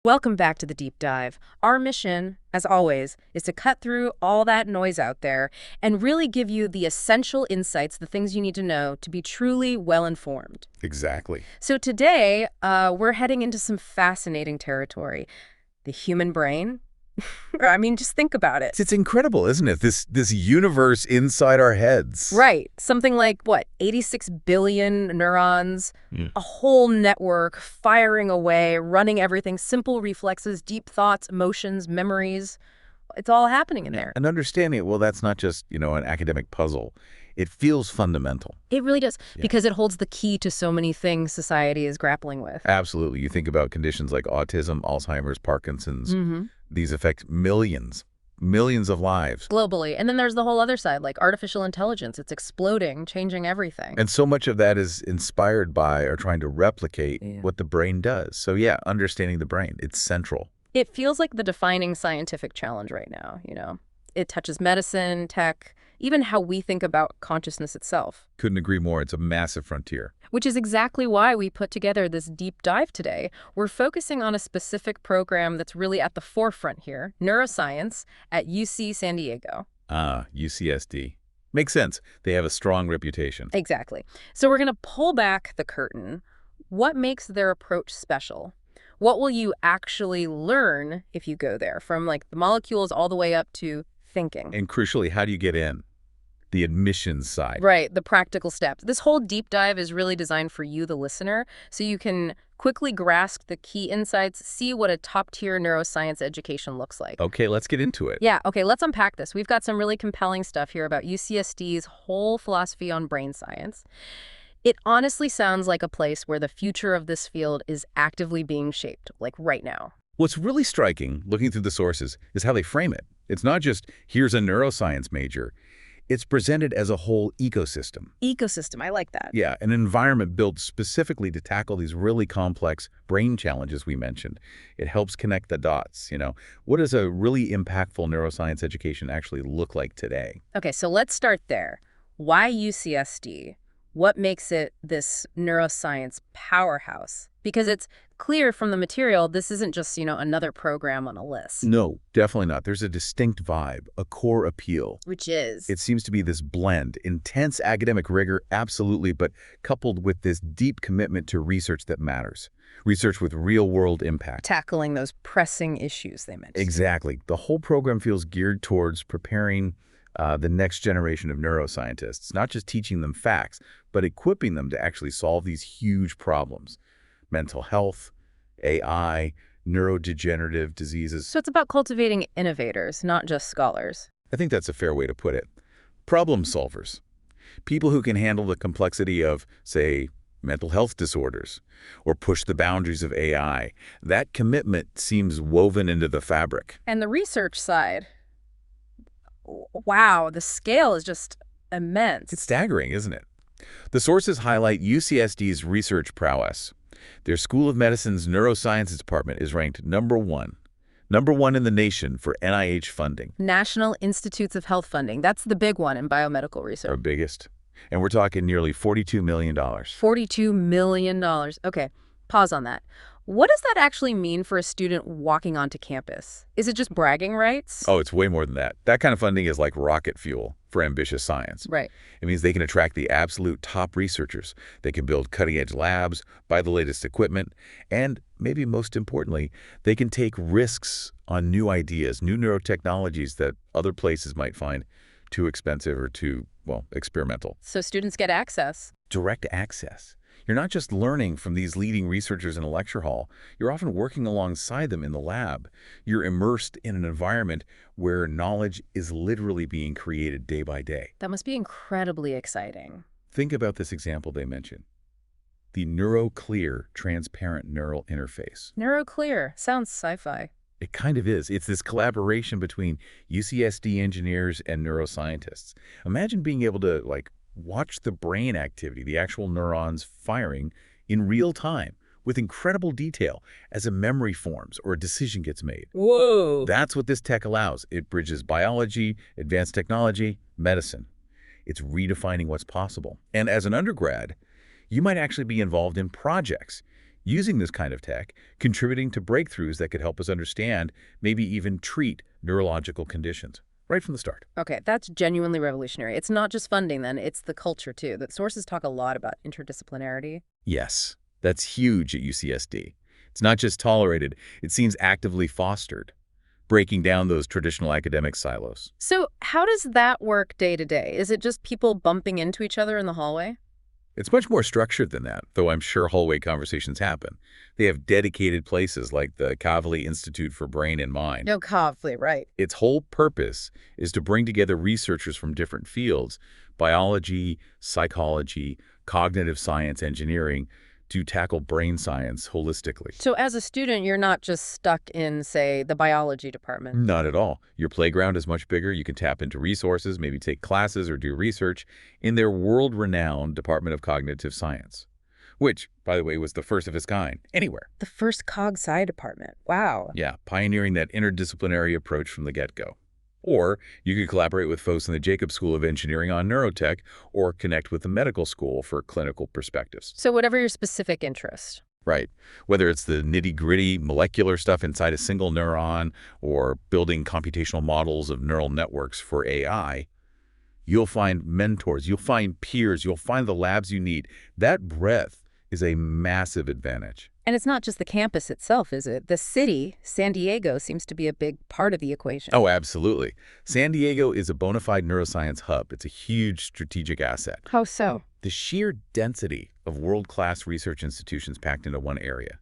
Welcome back to the deep dive. Our mission, as always, is to cut through all that noise out there and really give you the essential insights, the things you need to know to be truly well-informed. Exactly. So today, we're heading into some fascinating territory. The human brain. I mean, just think about it. It's incredible, isn't it? This universe inside our heads. Right. Something like, what, 86 billion neurons, Yeah. a whole network firing away, running everything, simple reflexes, deep thoughts, emotions, memories. It's all happening in there. And understanding it, well, that's not just, an academic puzzle. It feels fundamental. It really does, Yeah. because it holds the key to so many things society is grappling with. Absolutely. You think about conditions like autism, Alzheimer's, Parkinson's. Mm-hmm. These affect millions of lives. Globally. And then there's the whole other side, like artificial intelligence. It's exploding, changing everything. And so much of that is inspired by or trying to replicate Yeah. what the brain does. So yeah, understanding the brain, it's central. It feels like the defining scientific challenge right now. It touches medicine, tech, even how we think about consciousness itself. Couldn't agree more. It's a massive frontier. Which is exactly why we put together this deep dive today. We're focusing on a specific program that's really at the forefront here, neuroscience at UC San Diego. UCSD. Makes sense. They have a strong reputation. Exactly. So we're going to pull back the curtain. What makes their approach special? What will you actually learn if you go there, from like the molecules all the way up to thinking? And crucially, how do you get in? The admissions side. Right, the practical steps. This whole deep dive is really designed for you, the listener, so you can quickly grasp the key insights, see what a top-tier neuroscience education looks like. Okay, let's get into it. Yeah, okay, let's unpack this. We've got some really compelling stuff here about UCSD's whole philosophy on brain science. It honestly sounds like a place where the future of this field is actively being shaped, like right now. What's really striking, looking through the sources, is how they frame it. It's not just, here's a neuroscience major. It's presented as a whole ecosystem. Ecosystem, I like that. Yeah, an environment built specifically to tackle these really complex brain challenges we mentioned. It helps connect the dots, What does a really impactful neuroscience education actually look like today? Okay, so let's start there. Why UCSD? What makes it this neuroscience powerhouse? Because it's clear from the material, this isn't just, another program on a list. No, definitely not. There's a distinct vibe, a core appeal. Which is? It seems to be this blend, intense academic rigor, absolutely, but coupled with this deep commitment to research that matters. Research with real-world impact. Tackling those pressing issues they mentioned. Exactly. The whole program feels geared towards preparing the next generation of neuroscientists, not just teaching them facts, but equipping them to actually solve these huge problems. Mental health, AI, neurodegenerative diseases. So it's about cultivating innovators, not just scholars. I think that's a fair way to put it. Problem solvers. People who can handle the complexity of, say, mental health disorders, or push the boundaries of AI. That commitment seems woven into the fabric. And the research side, wow, the scale is just immense. It's staggering, isn't it? The sources highlight UCSD's research prowess. Their School of Medicine's Neurosciences Department is ranked number one in the nation for NIH funding. National Institutes of Health funding. That's the big one in biomedical research. Our biggest. And we're talking nearly $42 million. $42 million. Okay, pause on that. What does that actually mean for a student walking onto campus? Is it just bragging rights? Oh, it's way more than that. That kind of funding is like rocket fuel for ambitious science. Right. It means they can attract the absolute top researchers. They can build cutting-edge labs, buy the latest equipment, and maybe most importantly, they can take risks on new ideas, new neurotechnologies that other places might find too expensive or too, experimental. So students get access. Direct access. You're not just learning from these leading researchers in a lecture hall. You're often working alongside them in the lab. You're immersed in an environment where knowledge is literally being created day by day. That must be incredibly exciting. Think about this example they mentioned. The NeuroClear transparent neural interface. NeuroClear. Sounds sci-fi. It kind of is. It's this collaboration between UCSD engineers and neuroscientists. Imagine being able to, watch the brain activity, the actual neurons firing in real time with incredible detail as a memory forms or a decision gets made. Whoa. That's what this tech allows. It bridges biology, advanced technology, medicine. It's redefining what's possible. And as an undergrad, you might actually be involved in projects. using this kind of tech, contributing to breakthroughs that could help us understand, maybe even treat neurological conditions right from the start. Okay, that's genuinely revolutionary. It's not just funding then, it's the culture too. The sources talk a lot about interdisciplinarity. Yes, that's huge at UCSD. It's not just tolerated, it seems actively fostered, breaking down those traditional academic silos. So how does that work day to day? Is it just people bumping into each other in the hallway? It's much more structured than that, though I'm sure hallway conversations happen. They have dedicated places like the Kavli Institute for Brain and Mind. No, Copley, right. Its whole purpose is to bring together researchers from different fields, biology, psychology, cognitive science, engineering, to tackle brain science holistically. So as a student, you're not just stuck in, say, the biology department. Not at all. Your playground is much bigger. You can tap into resources, maybe take classes or do research in their world-renowned Department of Cognitive Science, which, by the way, was the first of its kind anywhere. The first Cog-Sci department. Wow. Yeah, pioneering that interdisciplinary approach from the get-go. Or you could collaborate with folks in the Jacobs School of Engineering on neurotech, or connect with the medical school for clinical perspectives. So whatever your specific interest. Right. Whether it's the nitty-gritty molecular stuff inside a single neuron or building computational models of neural networks for AI, you'll find mentors, you'll find peers, you'll find the labs you need. That breadth is a massive advantage. And it's not just the campus itself, is it? The city, San Diego, seems to be a big part of the equation. Oh, absolutely. San Diego is a bona fide neuroscience hub. It's a huge strategic asset. How so? The sheer density of world-class research institutions packed into one area.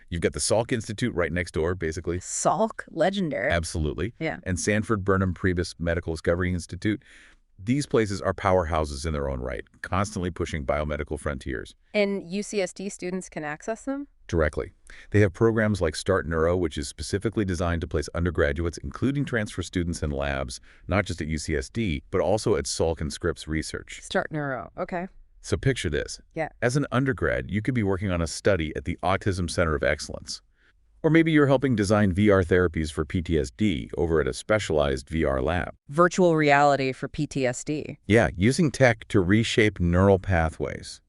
You've got the Salk Institute right next door, basically. Salk, legendary. Absolutely. Yeah. And Sanford Burnham Prebys Medical Discovery Institute. These places are powerhouses in their own right, constantly pushing biomedical frontiers. And UCSD students can access them? Directly. They have programs like Start Neuro, which is specifically designed to place undergraduates, including transfer students in labs, not just at UCSD, but also at Salk and Scripps Research. Start Neuro. Okay. So picture this. Yeah. As an undergrad, you could be working on a study at the Autism Center of Excellence. Or maybe you're helping design VR therapies for PTSD over at a specialized VR lab. Virtual reality for PTSD. Yeah, using tech to reshape neural pathways.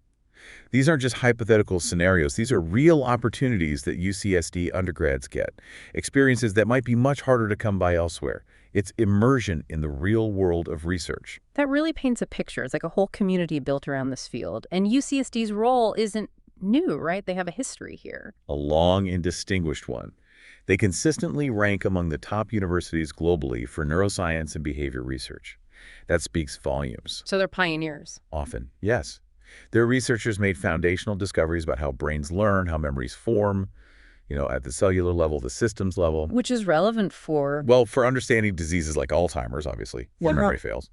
These aren't just hypothetical scenarios. These are real opportunities that UCSD undergrads get, experiences that might be much harder to come by elsewhere. It's immersion in the real world of research. That really paints a picture. It's like a whole community built around this field. And UCSD's role isn't new, right? They have a history here. A long and distinguished one. They consistently rank among the top universities globally for neuroscience and behavior research. That speaks volumes. So they're pioneers. Often, yes. Their researchers made foundational discoveries about how brains learn, how memories form, at the cellular level, the systems level. Which is relevant for... Well, for understanding diseases like Alzheimer's, obviously, when Yeah. memory fails.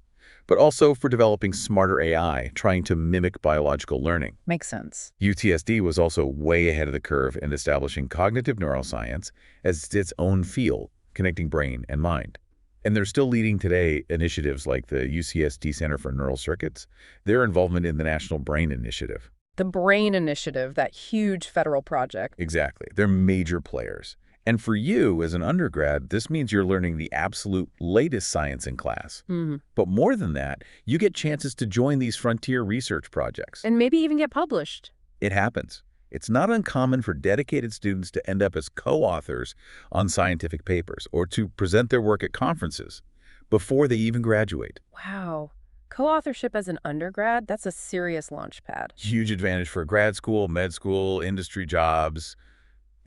But also for developing smarter AI, trying to mimic biological learning. Makes sense. UTSD was also way ahead of the curve in establishing cognitive neuroscience as its own field, connecting brain and mind. And they're still leading today initiatives like the UCSD Center for Neural Circuits, their involvement in the National Brain Initiative. The Brain Initiative, that huge federal project. Exactly. They're major players. And for you as an undergrad, this means you're learning the absolute latest science in class. Mm-hmm. But more than that, you get chances to join these frontier research projects. And maybe even get published. It happens. It's not uncommon for dedicated students to end up as co-authors on scientific papers or to present their work at conferences before they even graduate. Wow. Co-authorship as an undergrad, that's a serious launch pad. Huge advantage for grad school, med school, industry jobs,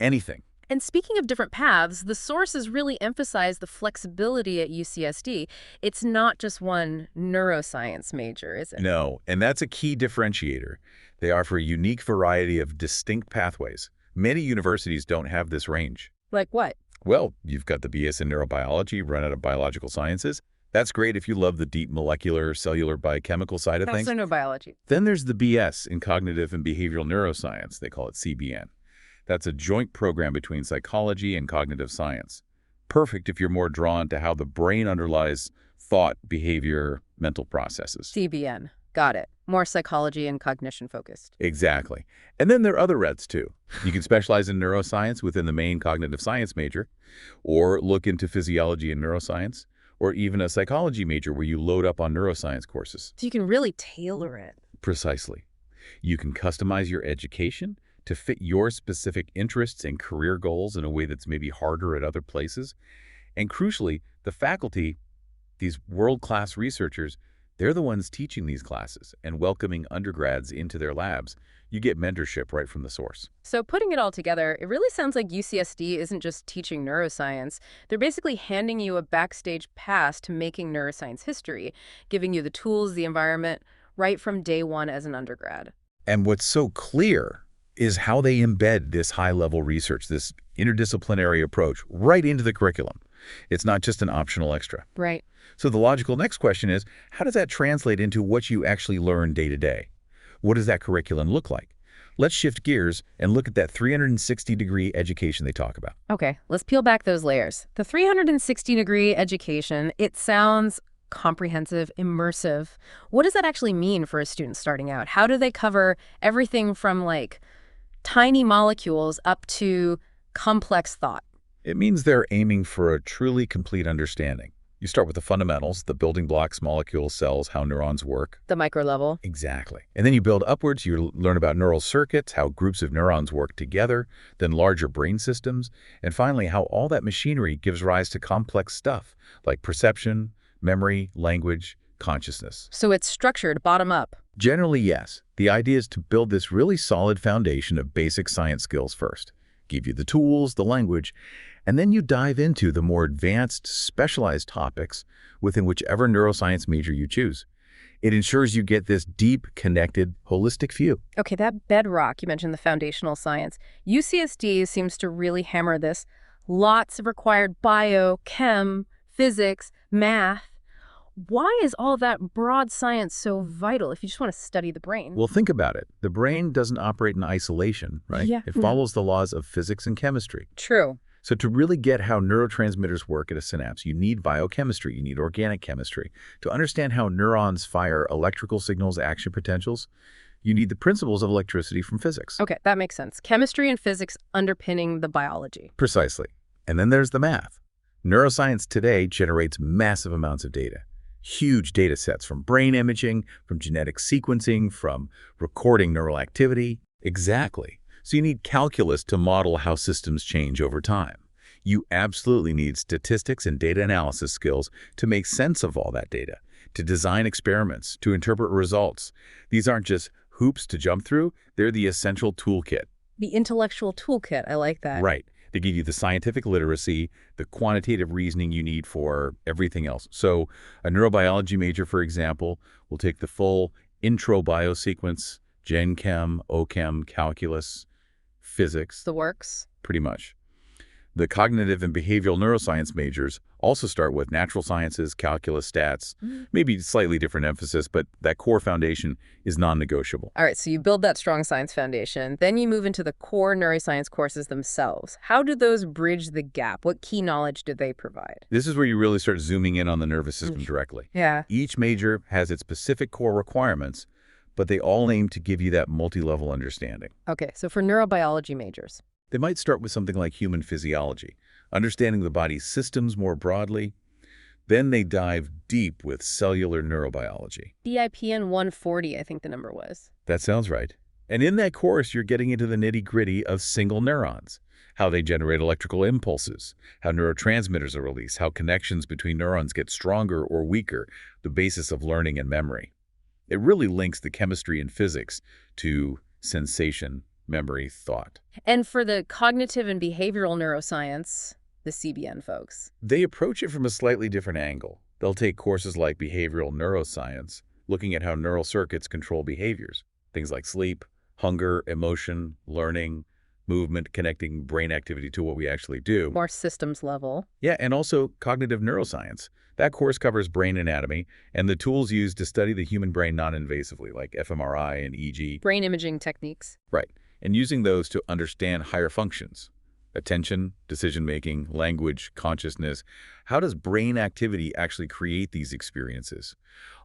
anything. And speaking of different paths, the sources really emphasize the flexibility at UCSD. It's not just one neuroscience major, is it? No, and that's a key differentiator. They offer a unique variety of distinct pathways. Many universities don't have this range. Like what? Well, you've got the BS in neurobiology, run out of biological sciences. That's great if you love the deep molecular, cellular, biochemical side of things. That's neurobiology. Then there's the BS in cognitive and behavioral neuroscience. They call it CBN. That's a joint program between psychology and cognitive science. Perfect if you're more drawn to how the brain underlies thought, behavior, mental processes. CBN. Got it. More psychology and cognition focused. Exactly. And then there are other routes too. You can specialize in neuroscience within the main cognitive science major, or look into physiology and neuroscience, or even a psychology major where you load up on neuroscience courses. So you can really tailor it. Precisely. You can customize your education to fit your specific interests and career goals in a way that's maybe harder at other places. And crucially, the faculty, these world-class researchers, they're the ones teaching these classes and welcoming undergrads into their labs. You get mentorship right from the source. So putting it all together, it really sounds like UCSD isn't just teaching neuroscience. They're basically handing you a backstage pass to making neuroscience history, giving you the tools, the environment, right from day one as an undergrad. And what's so clear is how they embed this high-level research, this interdisciplinary approach, right into the curriculum. It's not just an optional extra. Right. So the logical next question is, how does that translate into what you actually learn day to day? What does that curriculum look like? Let's shift gears and look at that 360-degree education they talk about. Okay, let's peel back those layers. The 360-degree education, it sounds comprehensive, immersive. What does that actually mean for a student starting out? How do they cover everything from like tiny molecules up to complex thought? It means they're aiming for a truly complete understanding. You start with the fundamentals, the building blocks, molecules, cells, how neurons work. The micro level. Exactly. And then you build upwards. You learn about neural circuits, how groups of neurons work together, then larger brain systems, and finally how all that machinery gives rise to complex stuff like perception, memory, language, consciousness. So it's structured bottom up. Generally, yes. The idea is to build this really solid foundation of basic science skills first, give you the tools, the language, and then you dive into the more advanced, specialized topics within whichever neuroscience major you choose. It ensures you get this deep, connected, holistic view. Okay, that bedrock, you mentioned the foundational science. UCSD seems to really hammer this. Lots of required bio, chem, physics, math. Why is all that broad science so vital if you just want to study the brain? Well, think about it. The brain doesn't operate in isolation, right? Yeah. It follows the laws of physics and chemistry. True. So to really get how neurotransmitters work at a synapse, you need biochemistry, you need organic chemistry. To understand how neurons fire electrical signals, action potentials, you need the principles of electricity from physics. Okay, that makes sense. Chemistry and physics underpinning the biology. Precisely. And then there's the math. Neuroscience today generates massive amounts of data. Huge data sets from brain imaging, from genetic sequencing, from recording neural activity. Exactly. So you need calculus to model how systems change over time. You absolutely need statistics and data analysis skills to make sense of all that data, to design experiments, to interpret results. These aren't just hoops to jump through, they're the essential toolkit. The intellectual toolkit, I like that. Right. They give you the scientific literacy, the quantitative reasoning you need for everything else. So a neurobiology major, for example, will take the full intro biosequence, gen chem, OChem, calculus, physics, The works. pretty much. The cognitive and behavioral neuroscience majors also start with natural sciences, calculus, stats, maybe slightly different emphasis, but that core foundation is non-negotiable. All right, so you build that strong science foundation. Then you move into the core neuroscience courses themselves. How do those bridge the gap? What key knowledge do they provide? This is where you really start zooming in on the nervous system directly. Yeah. Each major has its specific core requirements, but they all aim to give you that multi-level understanding. Okay, so for neurobiology majors. They might start with something like human physiology, understanding the body's systems more broadly. Then they dive deep with cellular neurobiology. BIPN 140, I think the number was. That sounds right. And in that course, you're getting into the nitty-gritty of single neurons, how they generate electrical impulses, how neurotransmitters are released, how connections between neurons get stronger or weaker, the basis of learning and memory. It really links the chemistry and physics to sensation, memory, thought. And for the cognitive and behavioral neuroscience, the CBN folks. They approach it from a slightly different angle. They'll take courses like behavioral neuroscience, looking at how neural circuits control behaviors, things like sleep, hunger, emotion, learning, movement, connecting brain activity to what we actually do. More systems level. Yeah, and also cognitive neuroscience. That course covers brain anatomy and the tools used to study the human brain non-invasively, like fMRI and EEG. Brain imaging techniques. Right, and using those to understand higher functions. Attention, decision-making, language, consciousness. How does brain activity actually create these experiences?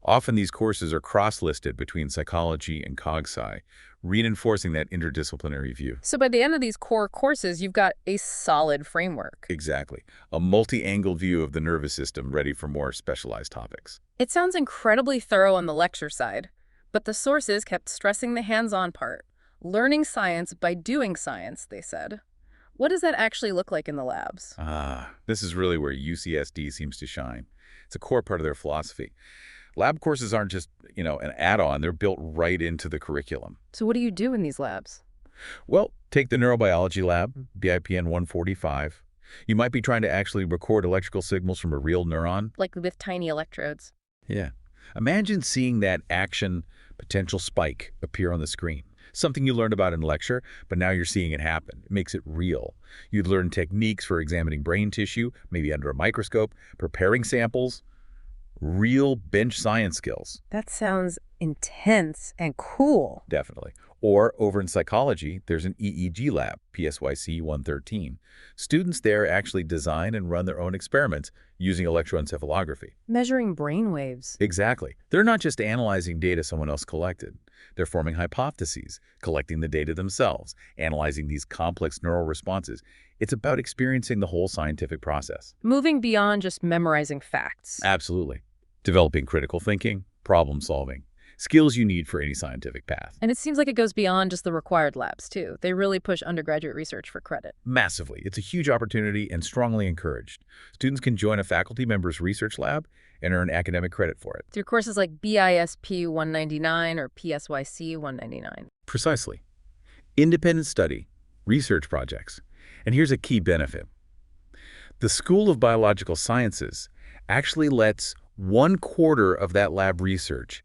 Often these courses are cross-listed between psychology and cog-sci, reinforcing that interdisciplinary view. So by the end of these core courses, you've got a solid framework. Exactly. A multi-angle view of the nervous system ready for more specialized topics. It sounds incredibly thorough on the lecture side, but the sources kept stressing the hands-on part. Learning science by doing science, they said. What does that actually look like in the labs? This is really where UCSD seems to shine. It's a core part of their philosophy. Lab courses aren't just, an add-on. They're built right into the curriculum. So what do you do in these labs? Well, take the neurobiology lab, BIPN 145. You might be trying to actually record electrical signals from a real neuron. Like with tiny electrodes. Yeah. Imagine seeing that action potential spike appear on the screen. Something you learned about in lecture, but now you're seeing it happen. It makes it real. You'd learn techniques for examining brain tissue, maybe under a microscope, preparing samples, real bench science skills. That sounds intense and cool. Definitely. Or over in psychology, there's an EEG lab, PSYC 113. Students there actually design and run their own experiments using electroencephalography. Measuring brain waves. Exactly. They're not just analyzing data someone else collected. They're forming hypotheses, collecting the data themselves, analyzing these complex neural responses. It's about experiencing the whole scientific process. Moving beyond just memorizing facts. Absolutely. Developing critical thinking, problem solving, skills you need for any scientific path. And it seems like it goes beyond just the required labs, too. They really push undergraduate research for credit. Massively. It's a huge opportunity and strongly encouraged. Students can join a faculty member's research lab and earn academic credit for it. Through courses like BISP 199 or PSYC 199. Precisely. Independent study, research projects. And here's a key benefit. The School of Biological Sciences actually lets 1/4 of that lab research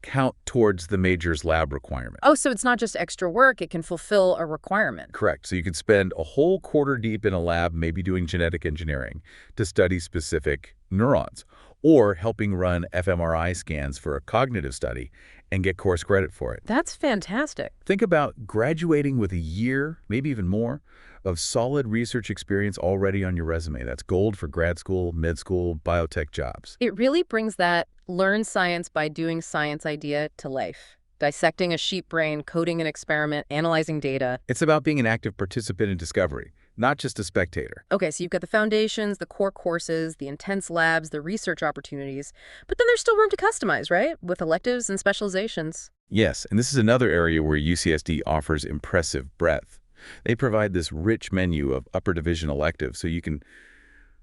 count towards the major's lab requirement. Oh, so it's not just extra work, it can fulfill a requirement. Correct. So you could spend a whole quarter deep in a lab, maybe doing genetic engineering to study specific neurons, or helping run fMRI scans for a cognitive study and get course credit for it. That's fantastic. Think about graduating with a year, maybe even more, of solid research experience already on your resume. That's gold for grad school, med school, biotech jobs. It really brings that learn science by doing science idea to life. Dissecting a sheep brain, coding an experiment, analyzing data. It's about being an active participant in discovery, not just a spectator. Okay, so you've got the foundations, the core courses, the intense labs, the research opportunities, but then there's still room to customize, right? With electives and specializations. Yes, and this is another area where UCSD offers impressive breadth. They provide this rich menu of upper division electives so you can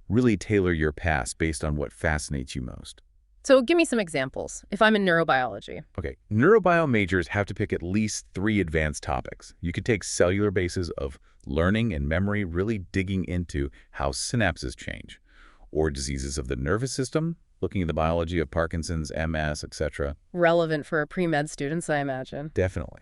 really tailor your path based on what fascinates you most. So give me some examples, if I'm in neurobiology. Okay, neurobio majors have to pick at least 3 advanced topics. You could take cellular bases of learning and memory, really digging into how synapses change, or diseases of the nervous system, looking at the biology of Parkinson's, MS, etc. Relevant for pre-med students, I imagine. Definitely.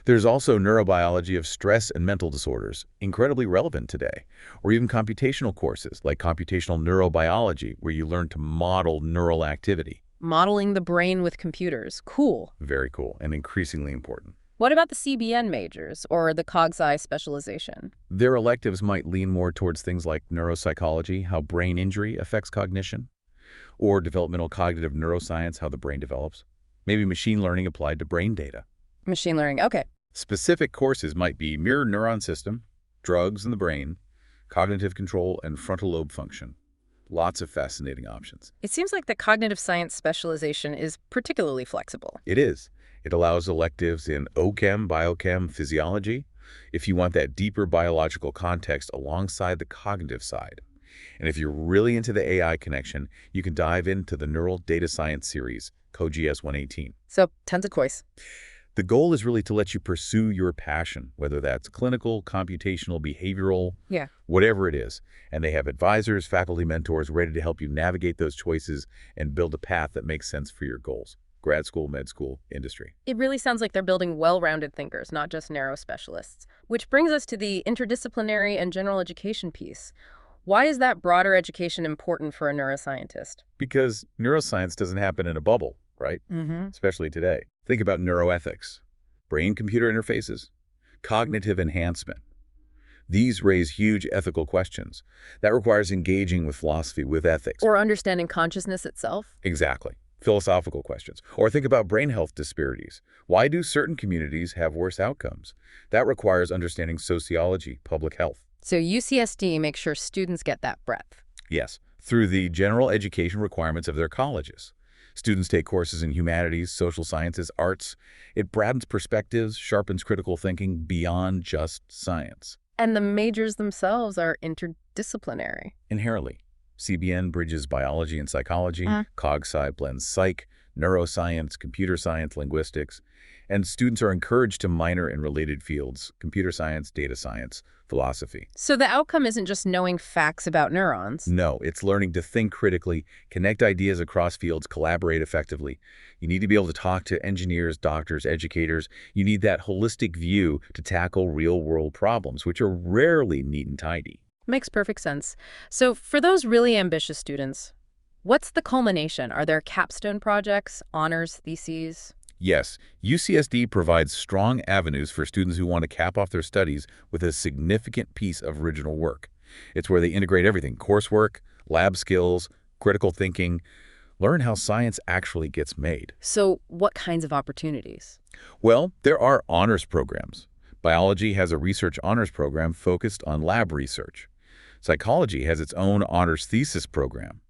There's also neurobiology of stress and mental disorders, incredibly relevant today, or even computational courses like computational neurobiology, where you learn to model neural activity. Modeling the brain with computers. Cool. Very cool and increasingly important. What about the CBN majors or the CogSci specialization? Their electives might lean more towards things like neuropsychology, how brain injury affects cognition, or developmental cognitive neuroscience, how the brain develops. Maybe machine learning applied to brain data. Machine learning, okay. Specific courses might be mirror neuron system, drugs in the brain, cognitive control, and frontal lobe function. Lots of fascinating options. It seems like the cognitive science specialization is particularly flexible. It is. It allows electives in OChem, biochem, physiology, if you want that deeper biological context alongside the cognitive side. And if you're really into the AI connection, you can dive into the Neural Data Science series, CoGS 118. So, tons of choice. The goal is really to let you pursue your passion, whether that's clinical, computational, behavioral, whatever it is. And they have advisors, faculty mentors ready to help you navigate those choices and build a path that makes sense for your goals. Grad school, med school, industry. It really sounds like they're building well-rounded thinkers, not just narrow specialists. Which brings us to the interdisciplinary and general education piece. Why is that broader education important for a neuroscientist? Because neuroscience doesn't happen in a bubble, right? Especially today. Think about neuroethics, brain-computer interfaces, cognitive enhancement. These raise huge ethical questions. That requires engaging with philosophy, with ethics. Or understanding consciousness itself? Exactly. Philosophical questions. Or think about brain health disparities. Why do certain communities have worse outcomes? That requires understanding sociology, public health. So UCSD makes sure students get that breadth. Yes, through the general education requirements of their colleges. Students take courses in humanities, social sciences, arts. It broadens perspectives, sharpens critical thinking beyond just science. And the majors themselves are interdisciplinary. Inherently, CBN bridges biology and psychology, CogSci blends psych, neuroscience, computer science, linguistics, and students are encouraged to minor in related fields, computer science, data science, philosophy. So the outcome isn't just knowing facts about neurons. No, it's learning to think critically, connect ideas across fields, collaborate effectively. You need to be able to talk to engineers, doctors, educators. You need that holistic view to tackle real-world problems, which are rarely neat and tidy. Makes perfect sense. So for those really ambitious students, what's the culmination? Are there capstone projects, honors, theses? Yes, UCSD provides strong avenues for students who want to cap off their studies with a significant piece of original work. It's where they integrate everything: coursework, lab skills, critical thinking, learn how science actually gets made. So what kinds of opportunities? Well, there are honors programs. Biology has a research honors program focused on lab research. Psychology has its own honors thesis program.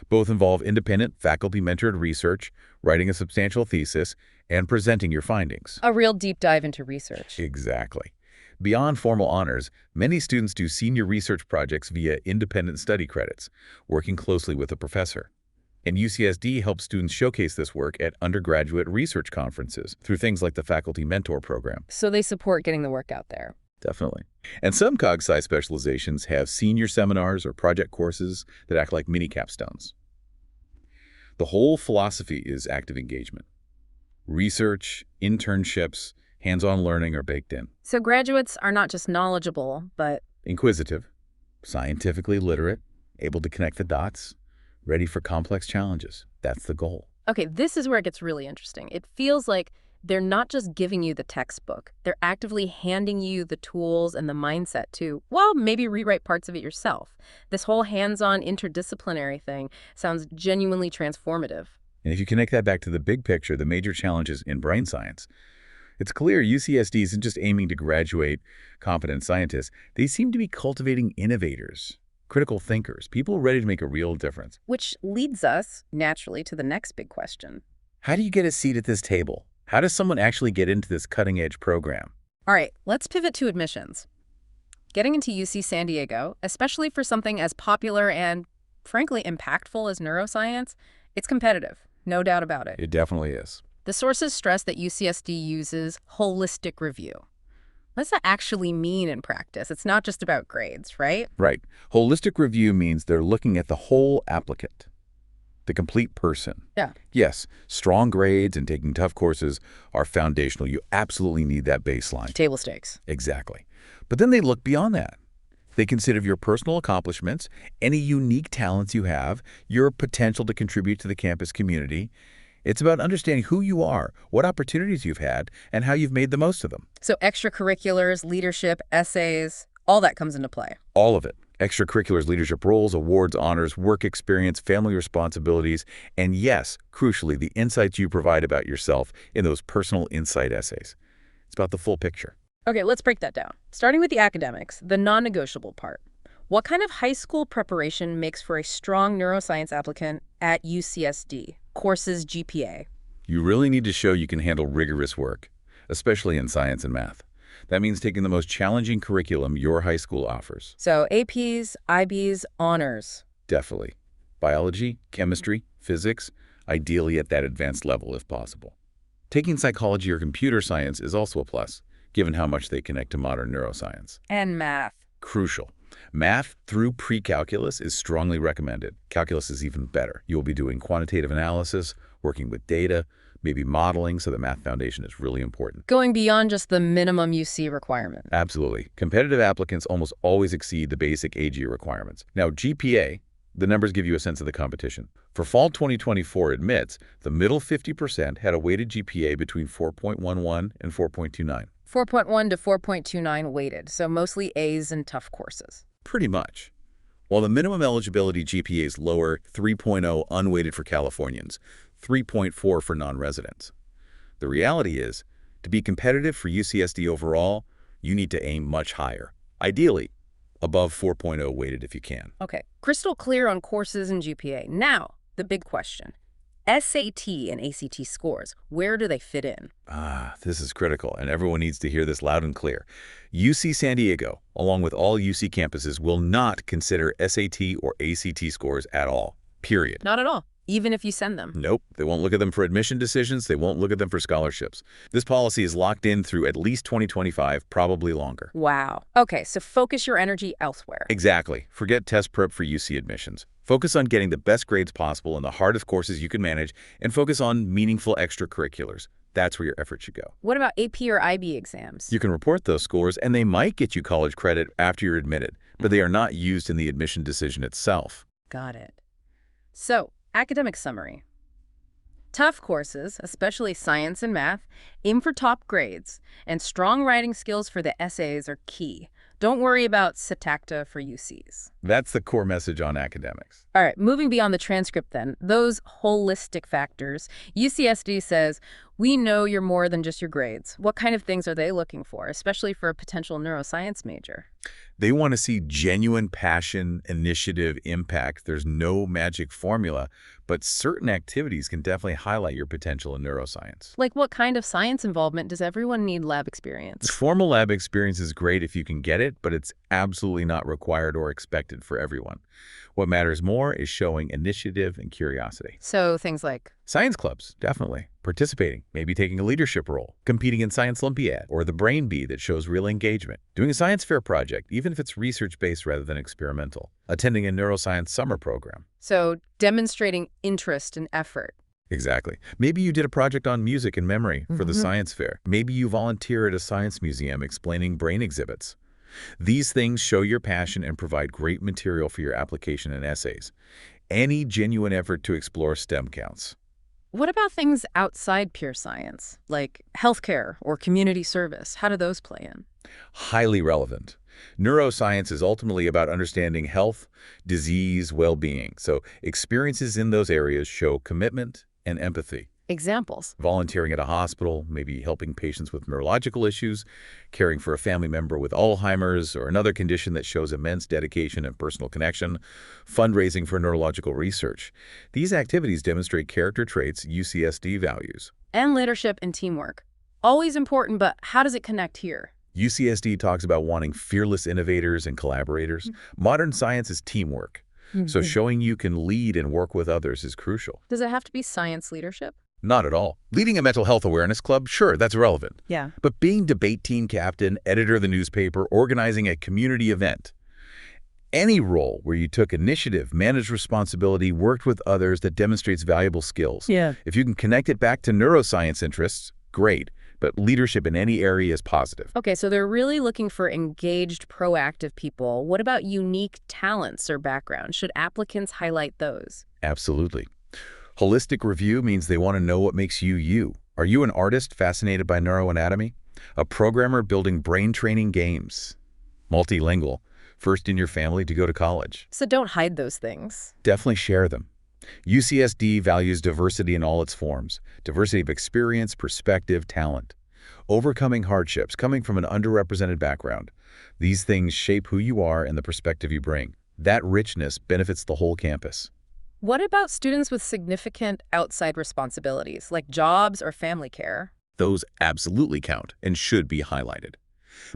Both involve independent, faculty-mentored research, writing a substantial thesis, and presenting your findings. A real deep dive into research. Exactly. Beyond formal honors, many students do senior research projects via independent study credits, working closely with a professor. And UCSD helps students showcase this work at undergraduate research conferences through things like the Faculty Mentor Program. So they support getting the work out there. Definitely. And some CogSci specializations have senior seminars or project courses that act like mini capstones. The whole philosophy is active engagement. Research, internships, hands-on learning are baked in. So graduates are not just knowledgeable, but Inquisitive, scientifically literate, able to connect the dots, ready for complex challenges. That's the goal. okay, this is where it gets really interesting. It feels like they're not just giving you the textbook. They're actively handing you the tools and the mindset to, well, maybe rewrite parts of it yourself. This whole hands-on interdisciplinary thing sounds genuinely transformative. And if you connect that back to the big picture, the major challenges in brain science, it's clear UCSD isn't just aiming to graduate competent scientists. They seem to be cultivating innovators, critical thinkers, people ready to make a real difference. Which leads us, naturally, to the next big question. How do you get a seat at this table? How does someone actually get into this cutting-edge program? All right, let's pivot to admissions. Getting into UC San Diego, especially for something as popular and, frankly, impactful as neuroscience, it's competitive, no doubt about it. It definitely is. The sources stress that UCSD uses holistic review. What does that actually mean in practice? It's not just about grades, right? Right. Holistic review means they're looking at the whole applicant, the complete person. Yeah. Yes, strong grades and taking tough courses are foundational. You absolutely need that baseline. Table stakes. Exactly. But then they look beyond that. They consider your personal accomplishments, any unique talents you have, your potential to contribute to the campus community. It's about understanding who you are, what opportunities you've had, and how you've made the most of them. So extracurriculars, leadership, essays, all that comes into play. All of it. Extracurriculars, leadership roles, awards, honors, work experience, family responsibilities, and yes, crucially, the insights you provide about yourself in those personal insight essays. It's about the full picture. Okay, let's break that down. Starting with the academics, the non-negotiable part. What kind of high school preparation makes for a strong neuroscience applicant at UCSD? Courses, GPA. You really need to show you can handle rigorous work, especially in science and math. That means taking the most challenging curriculum your high school offers. So APs, IBs, honors. Definitely. Biology, chemistry, physics, ideally at that advanced level if possible. Taking psychology or computer science is also a plus, given how much they connect to modern neuroscience. And math. Crucial. Math through pre-calculus is strongly recommended. Calculus is even better. You'll be doing quantitative analysis, working with data, maybe modeling, so the math foundation is really important. Going beyond just the minimum UC requirement. Absolutely. Competitive applicants almost always exceed the basic AG requirements. Now, GPA, the numbers give you a sense of the competition. For fall 2024 admits, the middle 50% had a weighted GPA between 4.11 and 4.29. 4.1 to 4.29 weighted, so mostly A's and tough courses. Pretty much. While the minimum eligibility GPA is lower, 3.0 unweighted for Californians, 3.4 for non-residents. The reality is, to be competitive for UCSD overall, you need to aim much higher. Ideally, above 4.0 weighted if you can. Okay, crystal clear on courses and GPA. Now, the big question. SAT and ACT scores, where do they fit in? This is critical, and everyone needs to hear this loud and clear. UC San Diego, along with all UC campuses, will not consider SAT or ACT scores at all, period. Not at all, even if you send them. Nope, they won't look at them for admission decisions, they won't look at them for scholarships. This policy is locked in through at least 2025, probably longer. Wow. Okay, so focus your energy elsewhere. Exactly. Forget test prep for UC admissions. Focus on getting the best grades possible in the hardest courses you can manage, and focus on meaningful extracurriculars. That's where your effort should go. What about AP or IB exams? You can report those scores, and they might get you college credit after you're admitted, but they are not used in the admission decision itself. Got it. So, academic summary. Tough courses, especially science and math, aim for top grades, and strong writing skills for the essays are key. Don't worry about Satacta for UCs. That's the core message on academics. All right, moving beyond the transcript then, those holistic factors. UCSD says, we know you're more than just your grades. What kind of things are they looking for, especially for a potential neuroscience major? They want to see genuine passion, initiative, impact. There's no magic formula, but certain activities can definitely highlight your potential in neuroscience. Like what kind of science involvement does everyone need lab experience? Formal lab experience is great if you can get it, but it's absolutely not required or expected for everyone. What matters more is showing initiative and curiosity. So things like Science clubs, definitely. Participating, maybe taking a leadership role, competing in Science Olympiad, or the Brain Bee that shows real engagement. Doing a science fair project, even if it's research-based rather than experimental. Attending a neuroscience summer program. So demonstrating interest and effort. Exactly. Maybe you did a project on music and memory for the science fair. Maybe you volunteer at a science museum explaining brain exhibits. These things show your passion and provide great material for your application and essays. Any genuine effort to explore STEM counts. What about things outside pure science, like healthcare or community service? How do those play in? Highly relevant. Neuroscience is ultimately about understanding health, disease, well-being. So experiences in those areas show commitment and empathy. Examples. Volunteering at a hospital, maybe helping patients with neurological issues, caring for a family member with Alzheimer's or another condition that shows immense dedication and personal connection, fundraising for neurological research. These activities demonstrate character traits UCSD values. And leadership and teamwork. Always important, but how does it connect here? UCSD talks about wanting fearless innovators and collaborators. Modern science is teamwork. So showing you can lead and work with others is crucial. Does it have to be science leadership? Not at all. Leading a mental health awareness club, sure, that's relevant. Yeah. But being debate team captain, editor of the newspaper, organizing a community event, any role where you took initiative, managed responsibility, worked with others that demonstrates valuable skills. Yeah. If you can connect it back to neuroscience interests, great. But leadership in any area is positive. Okay, so they're really looking for engaged, proactive people. What about unique talents or backgrounds? Should applicants highlight those? Absolutely. Holistic review means they want to know what makes you you. Are you an artist fascinated by neuroanatomy? A programmer building brain-training games? Multilingual, first in your family to go to college? So don't hide those things. Definitely share them. UCSD values diversity in all its forms. Diversity of experience, perspective, talent. Overcoming hardships, coming from an underrepresented background. These things shape who you are and the perspective you bring. That richness benefits the whole campus. What about students with significant outside responsibilities, like jobs or family care? Those absolutely count and should be highlighted.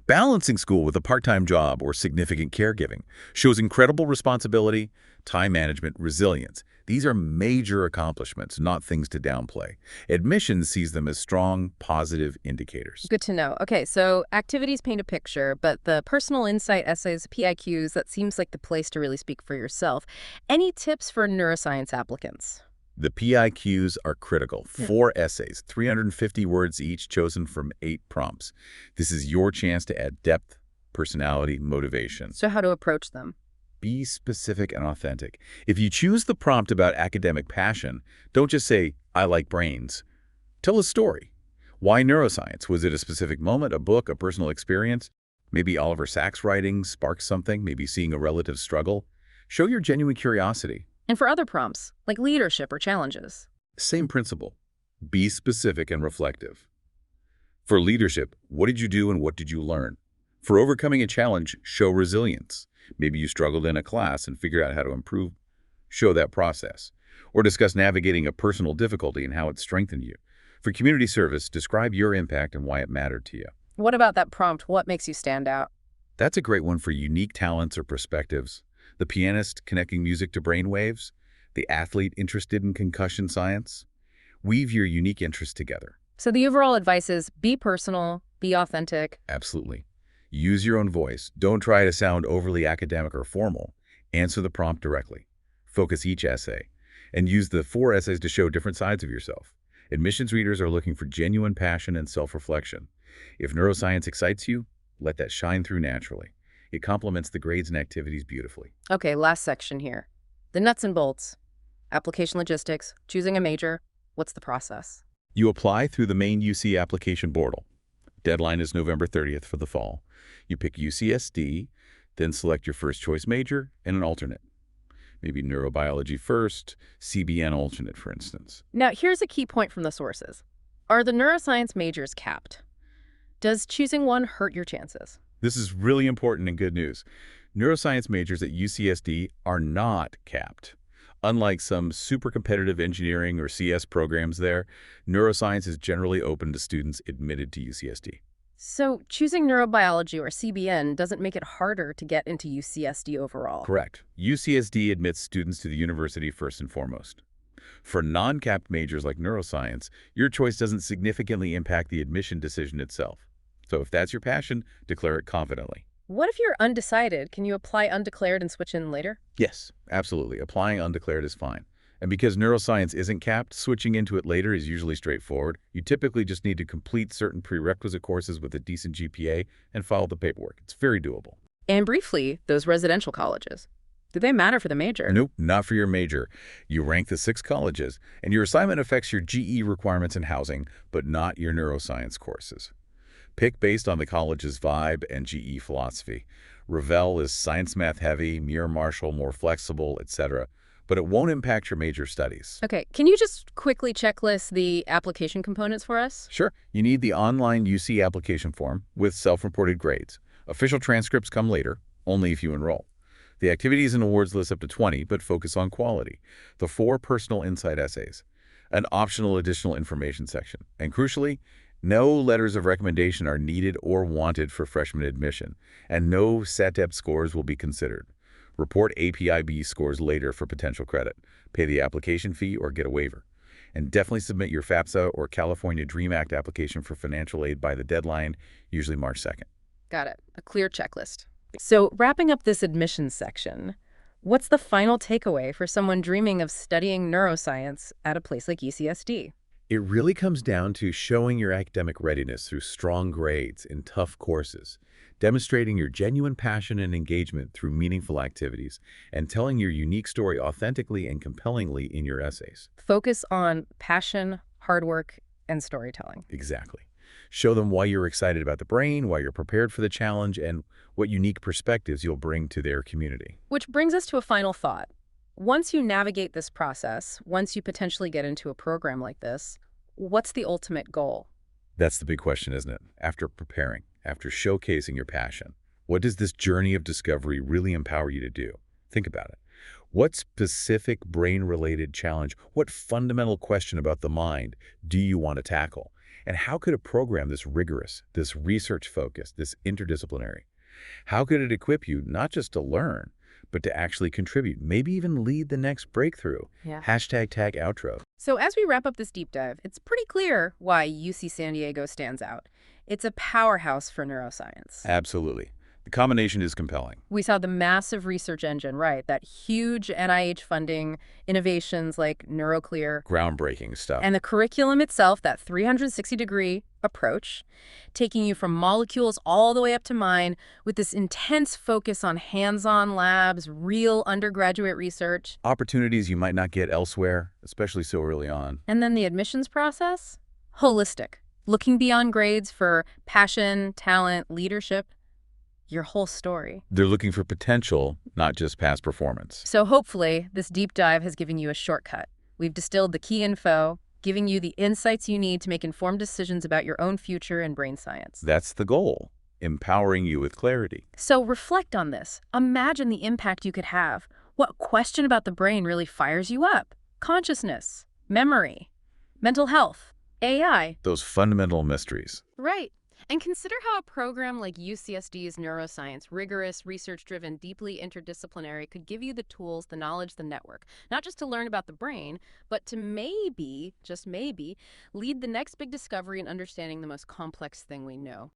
Balancing school with a part-time job or significant caregiving shows incredible responsibility, time management, resilience. These are major accomplishments, not things to downplay. Admissions sees them as strong, positive indicators. Good to know. Okay, so activities paint a picture, but the personal insight essays, PIQs, that seems like the place to really speak for yourself. Any tips for neuroscience applicants? The PIQs are critical. 4 essays, 350 words each, chosen from 8 prompts. This is your chance to add depth, personality, motivation. So how to approach them? Be specific and authentic. If you choose the prompt about academic passion, don't just say, I like brains. Tell a story. Why neuroscience? Was it a specific moment, a book, a personal experience? Maybe Oliver Sacks' writing sparked something, maybe seeing a relative struggle. Show your genuine curiosity. And for other prompts, like leadership or challenges? Same principle. Be specific and reflective. For leadership, what did you do and what did you learn? For overcoming a challenge, show resilience. Maybe you struggled in a class and figured out how to improve. Show that process. Or discuss navigating a personal difficulty and how it strengthened you. For community service, describe your impact and why it mattered to you. What about that prompt? What makes you stand out? That's a great one for unique talents or perspectives. The pianist connecting music to brain waves, the athlete interested in concussion science. Weave your unique interests together. So the overall advice is be personal, be authentic. Absolutely. Use your own voice. Don't try to sound overly academic or formal. Answer the prompt directly. Focus each essay. And use the 4 essays to show different sides of yourself. Admissions readers are looking for genuine passion and self-reflection. If neuroscience excites you, let that shine through naturally. It complements the grades and activities beautifully. Okay, last section here. The nuts and bolts. Application logistics, choosing a major. What's the process? You apply through the main UC application portal. Deadline is November 30th for the fall. You pick UCSD, then select your first choice major and an alternate. Maybe neurobiology first, CBN alternate, for instance. Now, here's a key point from the sources. Are the neuroscience majors capped? Does choosing one hurt your chances? This is really important and good news. Neuroscience majors at UCSD are not capped. Unlike some super competitive engineering or CS programs there, neuroscience is generally open to students admitted to UCSD. So choosing neurobiology or CBN doesn't make it harder to get into UCSD overall. Correct. UCSD admits students to the university first and foremost. For non-capped majors like neuroscience, your choice doesn't significantly impact the admission decision itself. So if that's your passion, declare it confidently. What if you're undecided? Can you apply undeclared and switch in later? Yes, absolutely. Applying undeclared is fine. And because neuroscience isn't capped, switching into it later is usually straightforward. You typically just need to complete certain prerequisite courses with a decent GPA and follow the paperwork. It's very doable. And briefly, those residential colleges. Do they matter for the major? Nope, not for your major. You rank the 6 colleges, and your assignment affects your GE requirements in housing, but not your neuroscience courses. Pick based on the college's vibe and GE philosophy. Revelle is science math heavy, Muir Marshall more flexible, etc., but it won't impact your major studies. Okay, can you just quickly checklist the application components for us? Sure, you need the online UC application form with self-reported grades. Official transcripts come later, only if you enroll. The activities and awards list up to 20, but focus on quality. The 4 personal insight essays, an optional additional information section, and crucially, no letters of recommendation are needed or wanted for freshman admission, and no SATEP scores will be considered. Report APIB scores later for potential credit. Pay the application fee or get a waiver. And definitely submit your FAFSA or California DREAM Act application for financial aid by the deadline, usually March 2nd. Got it. A clear checklist. So wrapping up this admissions section, what's the final takeaway for someone dreaming of studying neuroscience at a place like UCSD? It really comes down to showing your academic readiness through strong grades in tough courses, demonstrating your genuine passion and engagement through meaningful activities, and telling your unique story authentically and compellingly in your essays. Focus on passion, hard work, and storytelling. Exactly. Show them why you're excited about the brain, why you're prepared for the challenge, and what unique perspectives you'll bring to their community. Which brings us to a final thought. Once you navigate this process, once you potentially get into a program like this, what's the ultimate goal? That's the big question, isn't it? After preparing, after showcasing your passion, what does this journey of discovery really empower you to do? Think about it. What specific brain-related challenge, what fundamental question about the mind do you want to tackle? And how could a program this rigorous, this research-focused, this interdisciplinary, how could it equip you not just to learn, but to actually contribute, maybe even lead the next breakthrough? Yeah. Hashtag tag outro. So as we wrap up this deep dive, it's pretty clear why UC San Diego stands out. It's a powerhouse for neuroscience. Absolutely. The combination is compelling. We saw the massive research engine, right? That huge NIH funding, innovations like NeuroClear. Groundbreaking stuff. And the curriculum itself, that 360-degree approach, taking you from molecules all the way up to mind with this intense focus on hands-on labs, real undergraduate research. Opportunities you might not get elsewhere, especially so early on. And then the admissions process? Holistic, looking beyond grades for passion, talent, leadership. Your whole story. They're looking for potential, not just past performance. So hopefully, this deep dive has given you a shortcut. We've distilled the key info, giving you the insights you need to make informed decisions about your own future in brain science. That's the goal, empowering you with clarity. So reflect on this. Imagine the impact you could have. What question about the brain really fires you up? Consciousness, memory, mental health, AI. Those fundamental mysteries. Right. And consider how a program like UCSD's Neuroscience, rigorous, research-driven, deeply interdisciplinary, could give you the tools, the knowledge, the network, not just to learn about the brain, but to maybe, just maybe, lead the next big discovery in understanding the most complex thing we know.